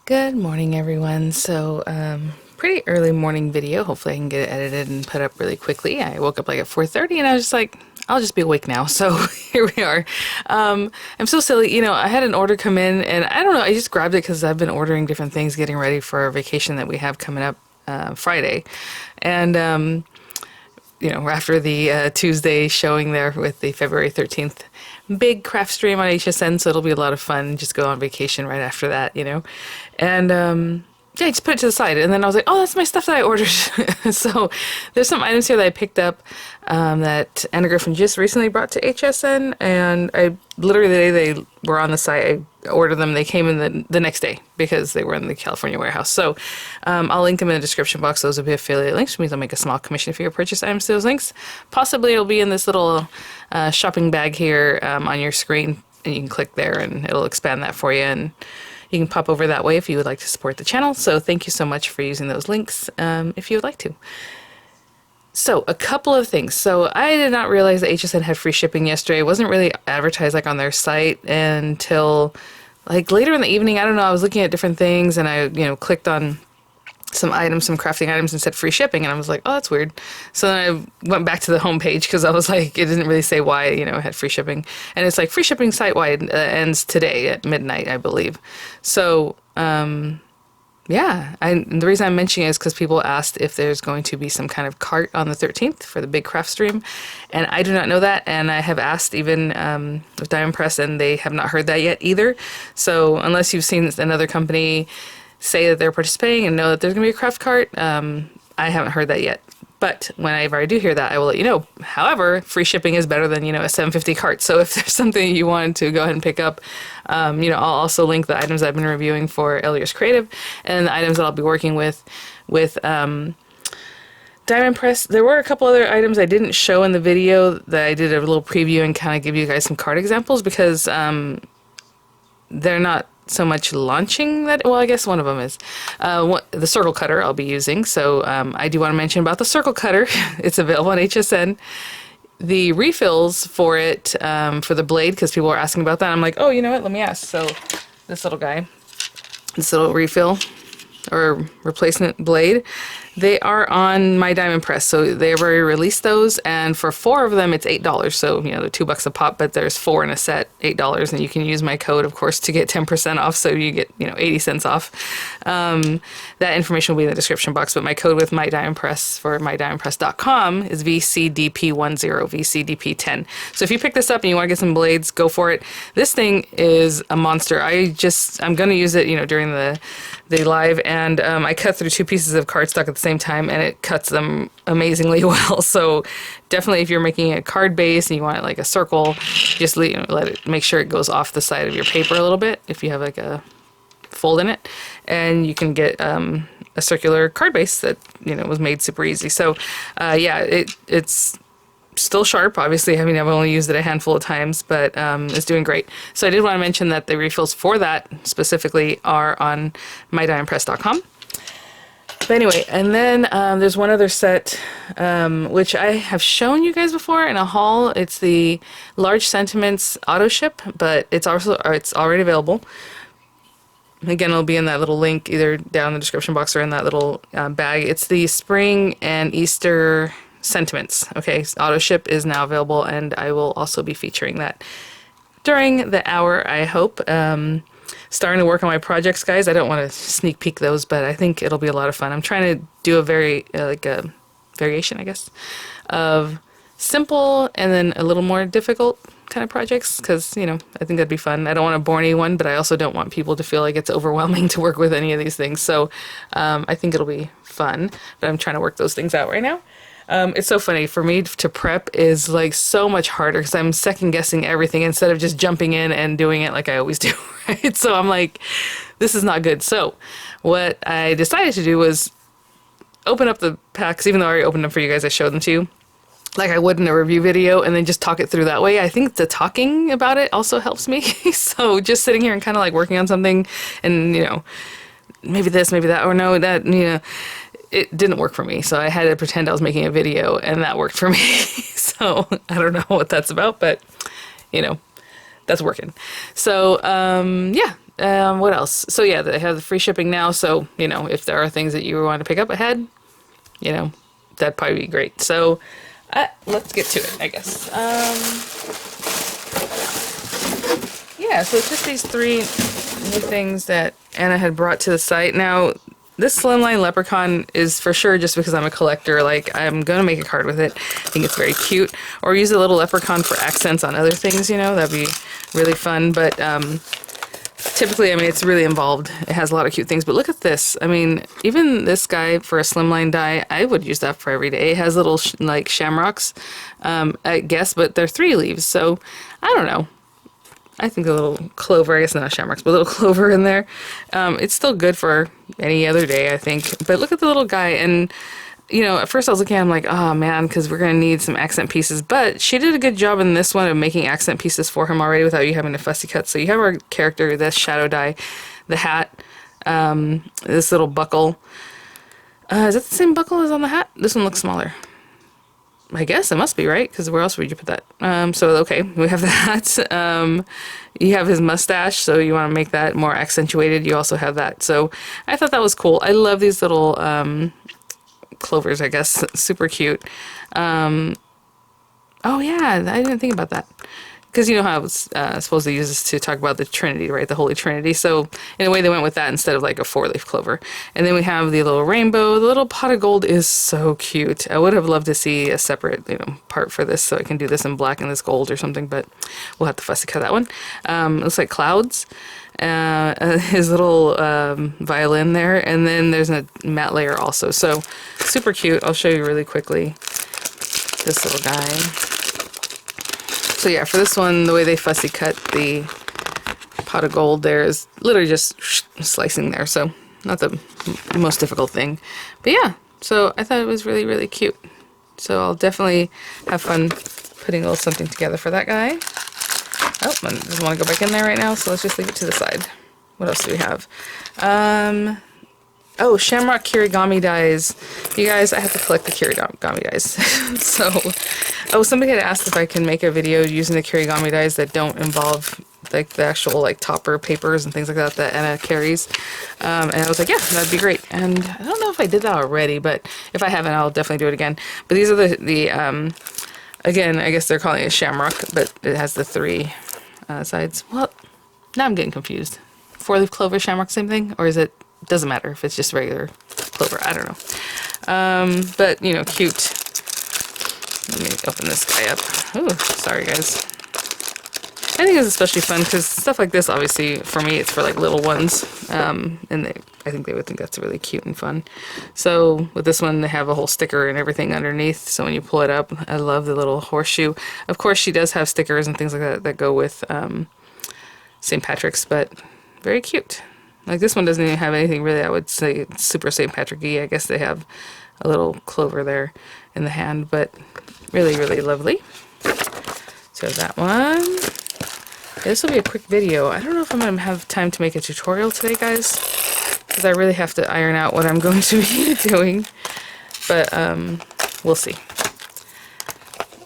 Good morning, everyone. So, pretty early morning video. Hopefully I can get it edited and put up really quickly. I woke up like at 4:30 and I was just like, I'll just be awake now. So here we are. I'm so silly. I had an order come in and I don't know, I just grabbed it because I've been ordering different things, getting ready for our vacation that we have coming up Friday. And, after the Tuesday showing there with the February 13th big craft stream on HSN, so it'll be a lot of fun. Just go on vacation right after that. And yeah, I just put it to the side, and then I was like, oh, that's my stuff that I ordered. So there's some items here that I picked up that Anna Griffin just recently brought to HSN, and I literally the day they were on the site, I ordered them. They came in the next day because they were in the California warehouse. So I'll link them in the description box. Those will be affiliate links, which means I'll make a small commission for your purchase items to those links. Possibly it'll be in this little shopping bag here on your screen, and you can click there and it'll expand that for you, and you can pop over that way if you would like to support the channel. So thank you so much for using those links if you would like to. So a couple of things. So I did not realize that HSN had free shipping yesterday. It wasn't really advertised like on their site until like later in the evening. I don't know. I was looking at different things and I, clicked on some items, some crafting items, and said free shipping, and I was like, oh, that's weird. So then I went back to the homepage because I was like, it didn't really say why, it had free shipping, and it's like free shipping site-wide ends today at midnight, I believe. So yeah, and the reason I'm mentioning it is because people asked if there's going to be some kind of cart on the 13th for the big craft stream, and I do not know that, and I have asked even with Diamond Press, and they have not heard that yet either. So unless you've seen another company say that they're participating and know that there's going to be a craft cart, I haven't heard that yet. But whenever I do hear that, I will let you know. However, free shipping is better than, a $7.50 cart. So if there's something you wanted to go ahead and pick up, I'll also link the items I've been reviewing for LDRS Creative and the items that I'll be working with Diamond Press. There were a couple other items I didn't show in the video that I did a little preview and kind of give you guys some card examples because they're not so much launching that. Well, I guess one of them is the circle cutter I'll be using. So I do want to mention about the circle cutter. It's available on HSN. The refills for it, for the blade, because people are asking about that. I'm like, oh, you know what? Let me ask. So this little guy, this little refill or replacement blade, they are on my Diamond Press, so they've already released those, and for 4 of them it's $8. So they're $2 a pop, but there's 4 in a set, $8, and you can use my code, of course, to get 10% off. So you get 80 cents off. That information will be in the description box, but my code with my Diamond Press for mydiamondpress.com is VCDP10, VCDP10. So if you pick this up and you want to get some blades, go for it. This thing is a monster. I'm going to use it, during the live, and I cut through 2 pieces of cardstock at the same time, and it cuts them amazingly well. So definitely, if you're making a card base and you want it like a circle, just let it, make sure it goes off the side of your paper a little bit if you have like a fold in it, and you can get a circular card base that was made super easy. So yeah, it's still sharp, obviously. I mean, I've only used it a handful of times, but it's doing great. So I did want to mention that the refills for that specifically are on mydiamondpress.com. But anyway, and then there's one other set, which I have shown you guys before in a haul. It's the Large Sentiments auto ship, but it's already available. Again, it'll be in that little link either down in the description box or in that little bag. It's the Spring and Easter Sentiments. Okay, auto ship is now available, and I will also be featuring that during the hour, I hope. Starting to work on my projects, guys. I don't want to sneak peek those, but I think it'll be a lot of fun. I'm trying to do a a variation, I guess, of simple and then a little more difficult kind of projects, because I think that'd be fun. I don't want to bore anyone, but I also don't want people to feel like it's overwhelming to work with any of these things. So I think it'll be fun, but I'm trying to work those things out right now. It's so funny for me to prep is like so much harder because I'm second guessing everything instead of just jumping in and doing it like I always do, right? So I'm like, this is not good. So what I decided to do was open up the packs, even though I already opened them for you guys, I showed them to you like I would in a review video, and then just talk it through that way. I think the talking about it also helps me. So just sitting here and kind of like working on something and, maybe this, maybe that, or no, that, it didn't work for me. So I had to pretend I was making a video, and that worked for me. So I don't know what that's about, but that's working. So yeah, What else? So yeah, they have the free shipping now. So, you know, if there are things that you want to pick up ahead, you know, that'd probably be great. So let's get to it, I guess. Yeah, so it's just these 3 new things that Anna had brought to the site. Now, this slimline leprechaun is for sure just because I'm a collector. Like, I'm going to make a card with it. I think it's very cute. Or use a little leprechaun for accents on other things, you know. That'd be really fun. But typically, I mean, it's really involved. It has a lot of cute things. But look at this. I mean, even this guy for a slimline die, I would use that for every day. It has little, like, shamrocks, I guess. But they're 3 leaves. So, I don't know. I think a little clover, I guess not shamrocks, but a little clover in there. It's still good for any other day, I think. But look at the little guy. And, you know, at first I was looking at him like, oh man, because we're going to need some accent pieces. But she did a good job in this one of making accent pieces for him already without you having to fussy cut. So you have our character, this shadow die, the hat, this little buckle. Is that the same buckle as on the hat? This one looks smaller. I guess it must be, right? Because where else would you put that? So, okay, we have that. You have his mustache, so you want to make that more accentuated. You also have that. So I thought that was cool. I love these little clovers, I guess. Super cute. Oh, yeah, I didn't think about that. Because you know how I was supposed to use this to talk about the Trinity, right? The Holy Trinity. So in a way they went with that instead of like a 4-leaf clover. And then we have the little rainbow. The little pot of gold is so cute. I would have loved to see a separate, you know, part for this so I can do this in black and this gold or something, but we'll have to fussy cut that one. Looks like clouds. His little violin there. And then there's a matte layer also. So super cute. I'll show you really quickly this little guy. So yeah, for this one, the way they fussy cut the pot of gold there is literally just slicing there. So not the most difficult thing. But yeah, so I thought it was really, really cute. So I'll definitely have fun putting a little something together for that guy. Oh, I doesn't want to go back in there right now, so let's just leave it to the side. What else do we have? Oh, Shamrock Kirigami dies. You guys, I have to collect the Kirigami dies. So, somebody had asked if I can make a video using the Kirigami dies that don't involve like the actual like topper papers and things like that that Anna carries. And I was like, yeah, that'd be great. And I don't know if I did that already, but if I haven't, I'll definitely do it again. But these are the again, I guess they're calling it Shamrock, but it has the 3 sides. Well, now I'm getting confused. 4-leaf clover, Shamrock, same thing? Or is it? Doesn't matter if it's just regular clover. I don't know. But, you know, cute. Let me open this guy up. Ooh, sorry, guys. I think it's especially fun because stuff like this, obviously, for me, it's for, like, little ones. And I think they would think that's really cute and fun. So, with this one, they have a whole sticker and everything underneath. So, when you pull it up, I love the little horseshoe. Of course, she does have stickers and things like that that go with St. Patrick's, but very cute. Like this one doesn't even have anything really, I would say it's super St. Patrick-y. I guess they have a little clover there in the hand, but really, really lovely. So that one. This will be a quick video. I don't know if I'm going to have time to make a tutorial today, guys, because I really have to iron out what I'm going to be doing. But we'll see.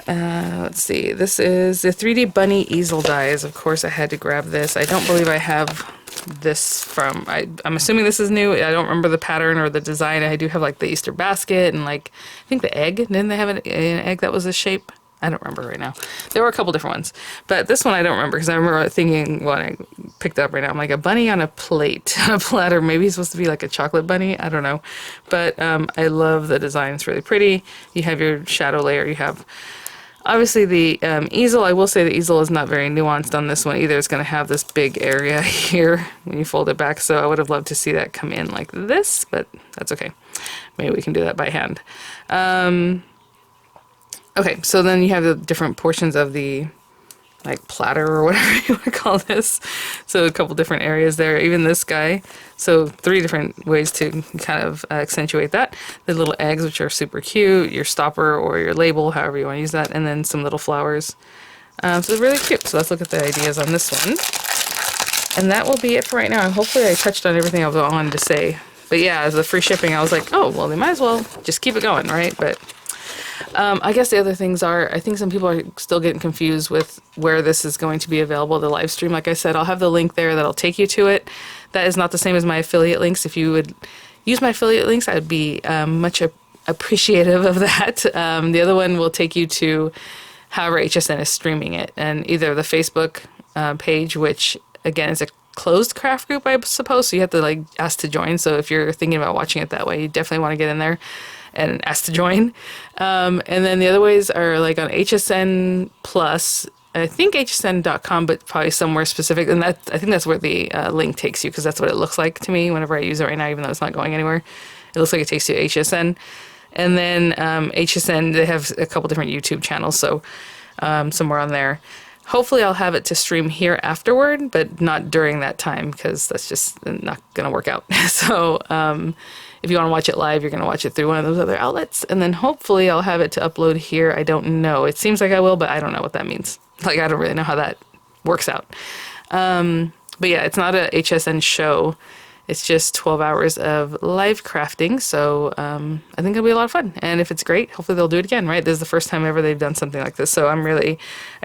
Let's see. This is the 3D Bunny Easel dies. Of course, I had to grab this. I don't believe I have this from, I'm assuming this is new. I don't remember the pattern or the design. I do have like the Easter basket and like, I think the egg. Didn't they have an egg that was this shape? I don't remember right now. There were a couple different ones. But this one I don't remember because I remember thinking when I picked it up right now, I'm like a bunny on a plate, on a platter. Maybe it's supposed to be like a chocolate bunny. I don't know. But I love the design. It's really pretty. You have your shadow layer. You have obviously the easel. I will say the easel is not very nuanced on this one either. It's going to have this big area here when you fold it back. So I would have loved to see that come in like this, but that's okay. Maybe we can do that by hand. Okay, so then you have the different portions of the like platter or whatever you want to call this. So a couple different areas there, even this guy. So 3 different ways to kind of accentuate that. The little eggs, which are super cute, your stopper or your label, however you want to use that, and then some little flowers. So it's really cute. So let's look at the ideas on this one. And that will be it for right now. Hopefully I touched on everything I wanted to say. But yeah, as the free shipping, I was like, oh, well, they might as well just keep it going, right? But I guess the other things are, I think some people are still getting confused with where this is going to be available, the live stream. Like I said, I'll have the link there that'll take you to it. That is not the same as my affiliate links. If you would use my affiliate links, I would be much appreciative of that. The other one will take you to however HSN is streaming it, and either the Facebook page, which again is a closed craft group, I suppose, so you have to like ask to join. So if you're thinking about watching it that way, you definitely want to get in there and ask to join. And then the other ways are like on HSN Plus, I think hsn.com, but probably somewhere specific. And that, I think that's where the link takes you, because that's what it looks like to me whenever I use it right now, even though it's not going anywhere. It looks like it takes you to HSN. And then HSN, they have a couple different YouTube channels, so somewhere on there. Hopefully I'll have it to stream here afterward, but not during that time, because that's just not going to work out. So if you want to watch it live, you're going to watch it through one of those other outlets. And then hopefully I'll have it to upload here. I don't know. It seems like I will, but I don't know what that means. Like, I don't really know how that works out. But yeah, it's not a HSN show. It's just 12 hours of live crafting, so I think it'll be a lot of fun. And if it's great, hopefully they'll do it again, right? This is the first time ever they've done something like this, so I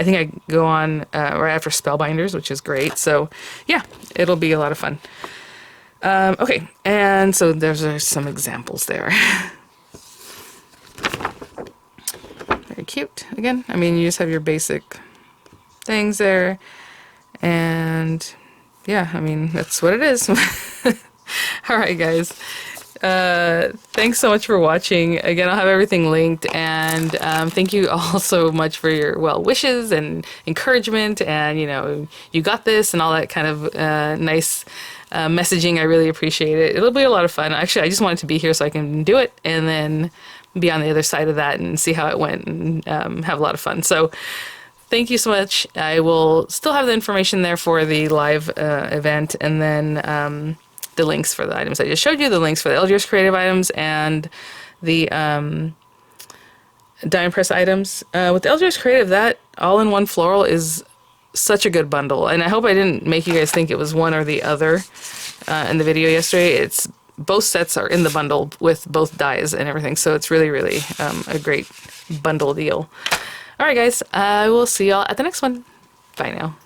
think I go on right after Spellbinders, which is great. So yeah, it'll be a lot of fun. Okay, and so there's some examples there. Very cute. Again, I mean, you just have your basic things there, and yeah, I mean, that's what it is. All right, guys. Thanks so much for watching. Again, I'll have everything linked, and thank you all so much for your well wishes and encouragement, and you got this and all that kind of nice messaging. I really appreciate it. It'll be a lot of fun. Actually, I just wanted to be here so I can do it and then be on the other side of that and see how it went and have a lot of fun. So thank you so much. I will still have the information there for the live event, and then the links for the items I just showed you, the links for the LDRS creative items, and the Diamond Press items. With the LDRS creative, that all-in-one floral is such a good bundle, and I hope I didn't make you guys think it was one or the other in the video yesterday. It's both sets are in the bundle with both dies and everything, so it's really, really a great bundle deal. All right, guys, I will see y'all at the next one. Bye now.